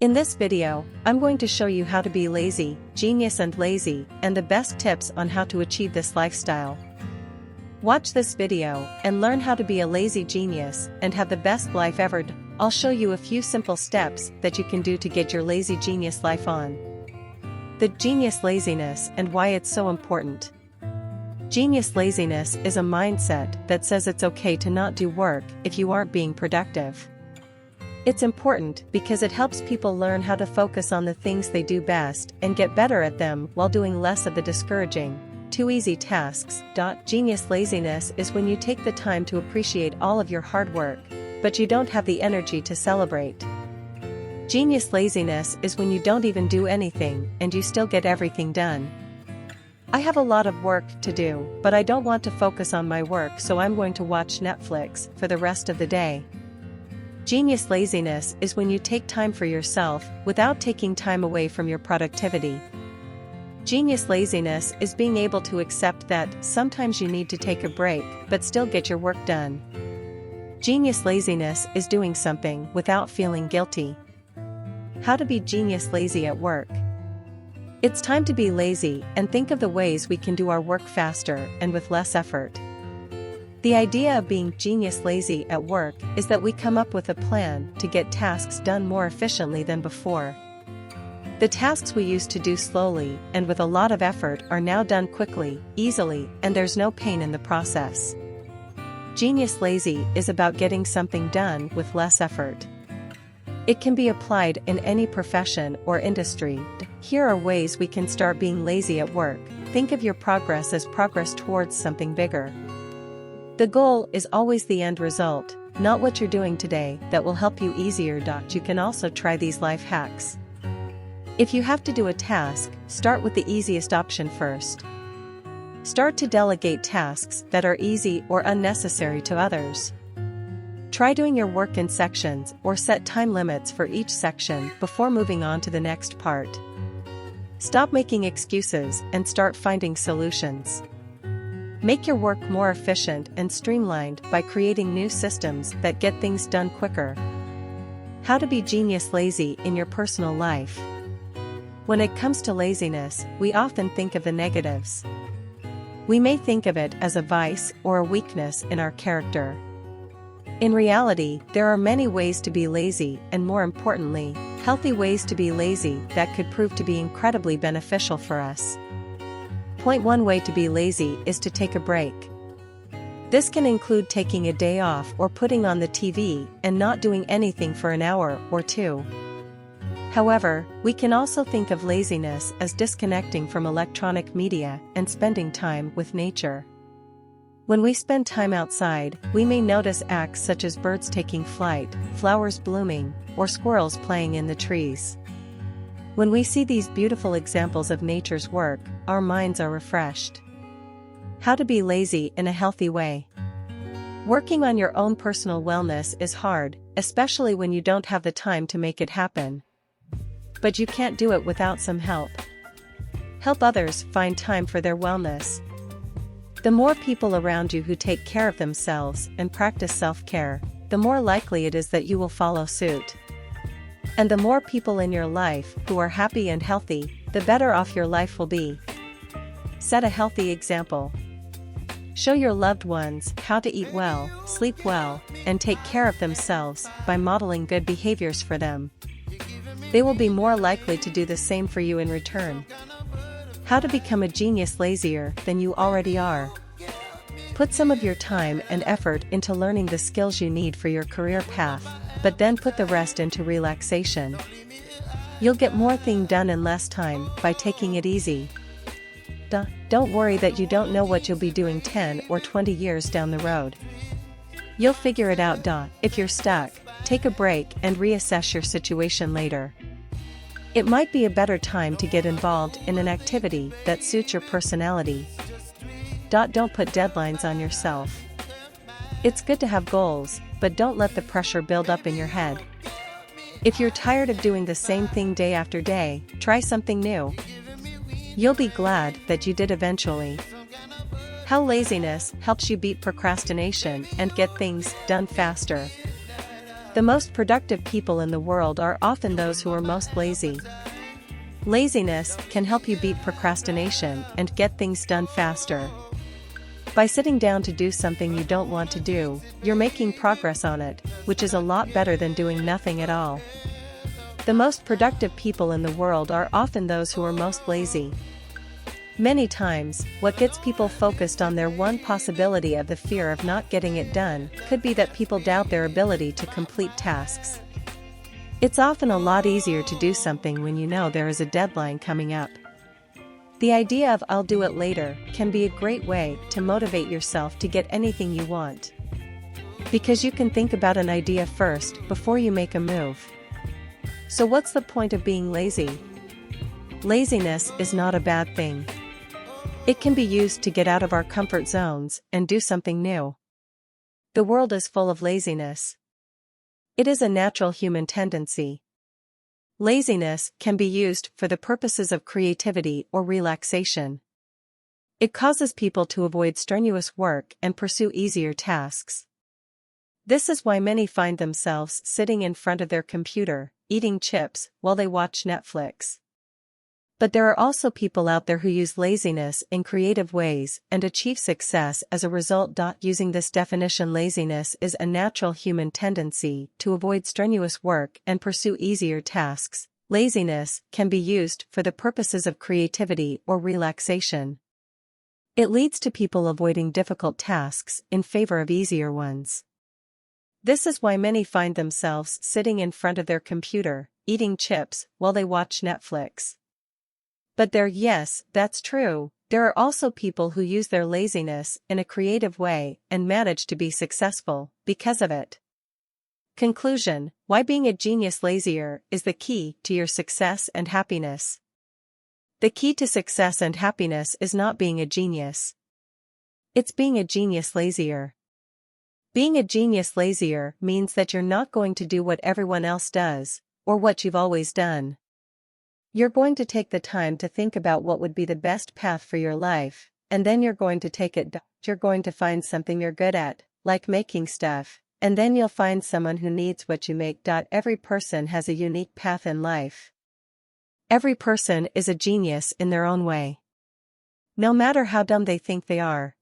In this video, I'm going to show you how to be lazy, genius and lazy, and the best tips on how to achieve this lifestyle. Watch this video and learn how to be a lazy genius and have the best life ever. I'll show you a few simple steps that you can do to get your lazy genius life on. The genius laziness and why it's so important. Genius laziness is a mindset that says it's okay to not do work if you aren't being productive. It's important because it helps people learn how to focus on the things they do best and get better at them while doing less of the discouraging, too easy tasks. Genius laziness is when you take the time to appreciate all of your hard work, but you don't have the energy to celebrate. Genius laziness is when you don't even do anything and you still get everything done. I have a lot of work to do, but I don't want to focus on my work, so I'm going to watch Netflix for the rest of the day. Genius laziness is when you take time for yourself without taking time away from your productivity. Genius laziness is being able to accept that sometimes you need to take a break but still get your work done. Genius laziness is doing something without feeling guilty. How to be genius lazy at work. It's time to be lazy and think of the ways we can do our work faster and with less effort. The idea of being genius lazy at work is that we come up with a plan to get tasks done more efficiently than before. The tasks we used to do slowly and with a lot of effort are now done quickly, easily, and there's no pain in the process. Genius lazy is about getting something done with less effort. It can be applied in any profession or industry. Here are ways we can start being lazy at work. Think of your progress as progress towards something bigger. The goal is always the end result, not what you're doing today that will help you easier. You can also try these life hacks. If you have to do a task, start with the easiest option first. Start to delegate tasks that are easy or unnecessary to others. Try doing your work in sections or set time limits for each section before moving on to the next part. Stop making excuses and start finding solutions. Make your work more efficient and streamlined by creating new systems that get things done quicker. How to be genius lazy in your personal life. When it comes to laziness, we often think of the negatives. We may think of it as a vice or a weakness in our character. In reality, there are many ways to be lazy and, more importantly, healthy ways to be lazy that could prove to be incredibly beneficial for us. Point 1: way to be lazy is to take a break. This can include taking a day off or putting on the TV and not doing anything for an hour or two. However, we can also think of laziness as disconnecting from electronic media and spending time with nature. When we spend time outside, we may notice acts such as birds taking flight, flowers blooming, or squirrels playing in the trees. When we see these beautiful examples of nature's work, our minds are refreshed. How to be lazy in a healthy way. Working on your own personal wellness is hard, especially when you don't have the time to make it happen. But you can't do it without some help. Help others find time for their wellness. The more people around you who take care of themselves and practice self-care, the more likely it is that you will follow suit. And the more people in your life who are happy and healthy, the better off your life will be. Set a healthy example. Show your loved ones how to eat well, sleep well, and take care of themselves by modeling good behaviors for them. They will be more likely to do the same for you in return. How to become a genius lazier than you already are. Put some of your time and effort into learning the skills you need for your career path, but then put the rest into relaxation. You'll get more things done in less time by taking it easy. Don't worry that you don't know what you'll be doing 10 or 20 years down the road. You'll figure it out. If you're stuck, take a break and reassess your situation later. It might be a better time to get involved in an activity that suits your personality. Don't put deadlines on yourself. It's good to have goals, but don't let the pressure build up in your head. If you're tired of doing the same thing day after day, try something new. You'll be glad that you did eventually. How laziness helps you beat procrastination and get things done faster. The most productive people in the world are often those who are most lazy. Laziness can help you beat procrastination and get things done faster. By sitting down to do something you don't want to do, you're making progress on it, which is a lot better than doing nothing at all. The most productive people in the world are often those who are most lazy. Many times, what gets people focused on their one possibility of the fear of not getting it done could be that people doubt their ability to complete tasks. It's often a lot easier to do something when you know there is a deadline coming up. The idea of "I'll do it later" can be a great way to motivate yourself to get anything you want. Because you can think about an idea first before you make a move. So what's the point of being lazy? Laziness is not a bad thing. It can be used to get out of our comfort zones and do something new. The world is full of laziness. It is a natural human tendency. Laziness can be used for the purposes of creativity or relaxation. It causes people to avoid strenuous work and pursue easier tasks. This is why many find themselves sitting in front of their computer, eating chips, while they watch Netflix. But there are also people out there who use laziness in creative ways and achieve success as a result. Using this definition, laziness is a natural human tendency to avoid strenuous work and pursue easier tasks. Laziness can be used for the purposes of creativity or relaxation. It leads to people avoiding difficult tasks in favor of easier ones. This is why many find themselves sitting in front of their computer, eating chips, while they watch Netflix. But yes, that's true, there are also people who use their laziness in a creative way and manage to be successful because of it. Conclusion: why being a genius lazier is the key to your success and happiness. The key to success and happiness is not being a genius. It's being a genius lazier. Being a genius lazier means that you're not going to do what everyone else does, or what you've always done. You're going to take the time to think about what would be the best path for your life, and then you're going to take it. You're going to find something you're good at, like making stuff, and then you'll find someone who needs what you make. Every person has a unique path in life. Every person is a genius in their own way. No matter how dumb they think they are,